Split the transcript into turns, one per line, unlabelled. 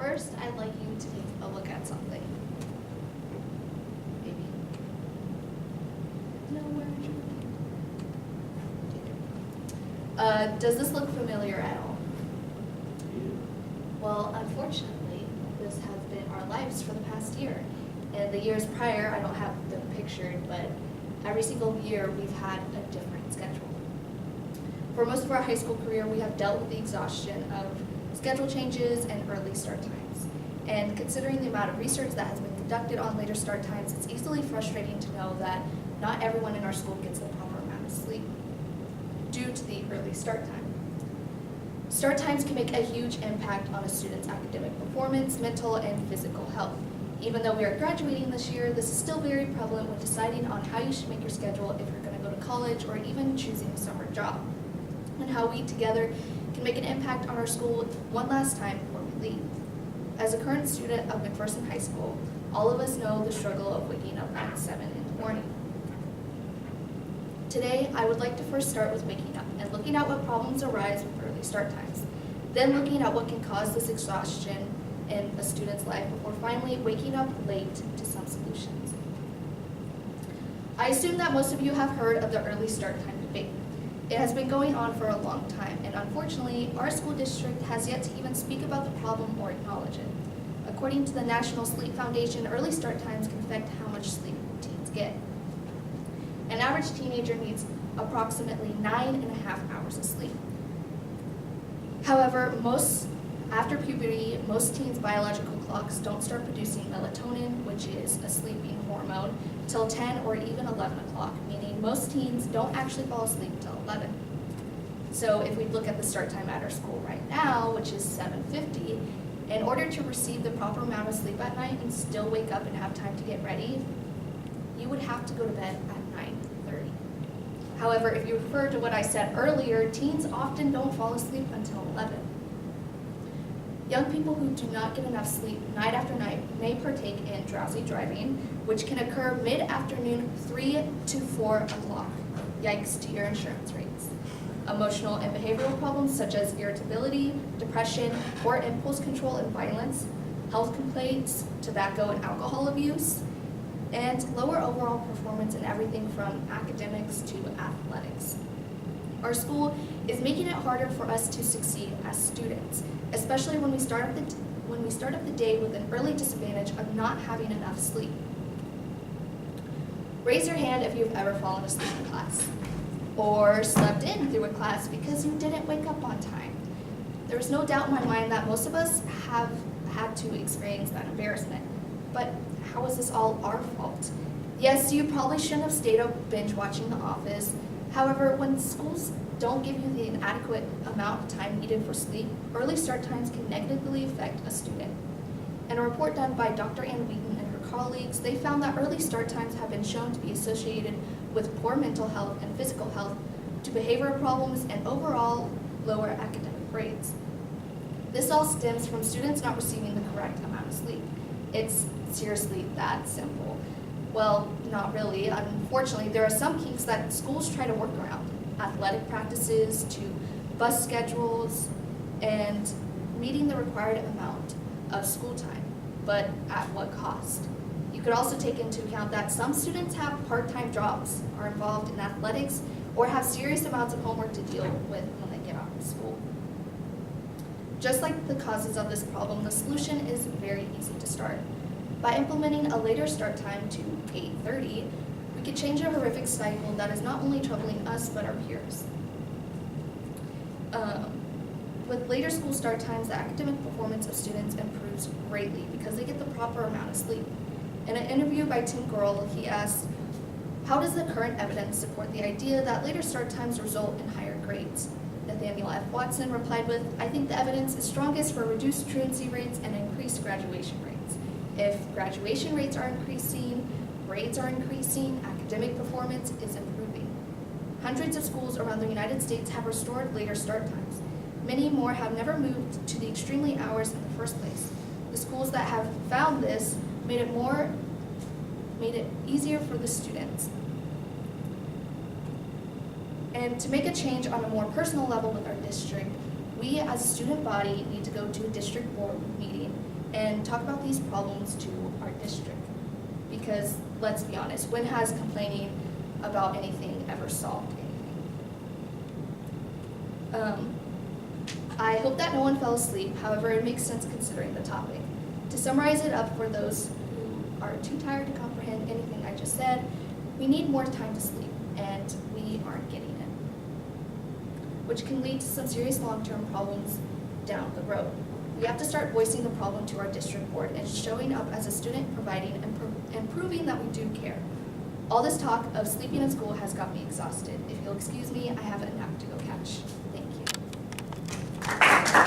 first, I'd like you to take a look at something. Maybe. No, where are you looking? Does this look familiar at all? Well, unfortunately, this has been our lives for the past year. And the years prior, I don't have them pictured, but every single year we've had a different schedule. For most of our high school career, we have dealt with the exhaustion of schedule changes and early start times. And considering the amount of research that has been conducted on later start times, it's easily frustrating to know that not everyone in our school gets the proper amount of sleep due to the early start time. Start times can make a huge impact on a student's academic performance, mental, and physical health. Even though we are graduating this year, this is still very prevalent when deciding on how you should make your schedule if you're going to go to college or even choosing a summer job, and how we together can make an impact on our school one last time before we leave. As a current student of McPherson High School, all of us know the struggle of waking up at 7 in the morning. Today, I would like to first start with waking up and looking at what problems arise with early start times, then looking at what can cause this exhaustion in a student's life before finally waking up late to some solutions. I assume that most of you have heard of the early start time debate. It has been going on for a long time, and unfortunately, our school district has yet to even speak about the problem or acknowledge it. According to the National Sleep Foundation, early start times can affect how much sleep teens get. An average teenager needs approximately 9.5 hours of sleep. However, after puberty, most teens' biological clocks don't start producing melatonin, which is a sleeping hormone, till 10 or even 11 o'clock, meaning most teens don't actually fall asleep until 11. So if we look at the start time at our school right now, which is 7:50, in order to receive the proper amount of sleep at night and still wake up and have time to get ready, you would have to go to bed at 9:30. However, if you refer to what I said earlier, teens often don't fall asleep until 11. Young people who do not get enough sleep night after night may partake in drowsy driving, which can occur mid-afternoon 3 to 4 o'clock. Yikes to your insurance rates. Emotional and behavioral problems such as irritability, depression, poor impulse control and violence, health complaints, tobacco and alcohol abuse, and lower overall performance in everything from academics to athletics. Our school is making it harder for us to succeed as students, especially when we start up the day with an early disadvantage of not having enough sleep. Raise your hand if you've ever fallen asleep in class, or slept in through a class because you didn't wake up on time. There's no doubt in my mind that most of us have had to experience that embarrassment. But how is this all our fault? Yes, you probably shouldn't have stayed up binge watching The Office. However, when schools don't give you the inadequate amount of time needed for sleep, early start times can negatively affect a student. In a report done by Dr. Ann Wheaton and her colleagues, they found that early start times have been shown to be associated with poor mental health and physical health, to behavioral problems, and overall lower academic grades. This all stems from students not receiving the correct amount of sleep. It's seriously that simple. Well, not really. Unfortunately, there are some kinks that schools try to work around. Athletic practices to bus schedules and meeting the required amount of school time, but at what cost? You could also take into account that some students have part-time jobs, are involved in athletics, or have serious amounts of homework to deal with when they get out of school. Just like the causes of this problem, the solution is very easy to start. By implementing a later start time to 8:30, we could change a horrific cycle that is not only troubling us, but our peers. With later school start times, the academic performance of students improves greatly because they get the proper amount of sleep. In an interview by Tim Gurl, he asked, "How does the current evidence support the idea that later start times result in higher grades?" Nathaniel F. Watson replied with, "I think the evidence is strongest for reduced truancy rates and increased graduation rates. If graduation rates are increasing, grades are increasing, academic performance is improving. Hundreds of schools around the United States have restored later start times. Many more have never moved to the extremely hours in the first place. The schools that have found this made it easier for the students." And to make a change on a more personal level with our district, we as a student body need to go to a district board meeting and talk about these problems to our district. Because let's be honest, when has complaining about anything ever solved anything? I hope that no one fell asleep, however it makes sense considering the topic. To summarize it up for those who are too tired to comprehend anything I just said, we need more time to sleep, and we aren't getting it, which can lead to some serious long-term problems down the road. We have to start voicing the problem to our district board and showing up as a student, providing and proving that we do care. All this talk of sleeping in school has got me exhausted. If you'll excuse me, I have a nap to go catch. Thanks.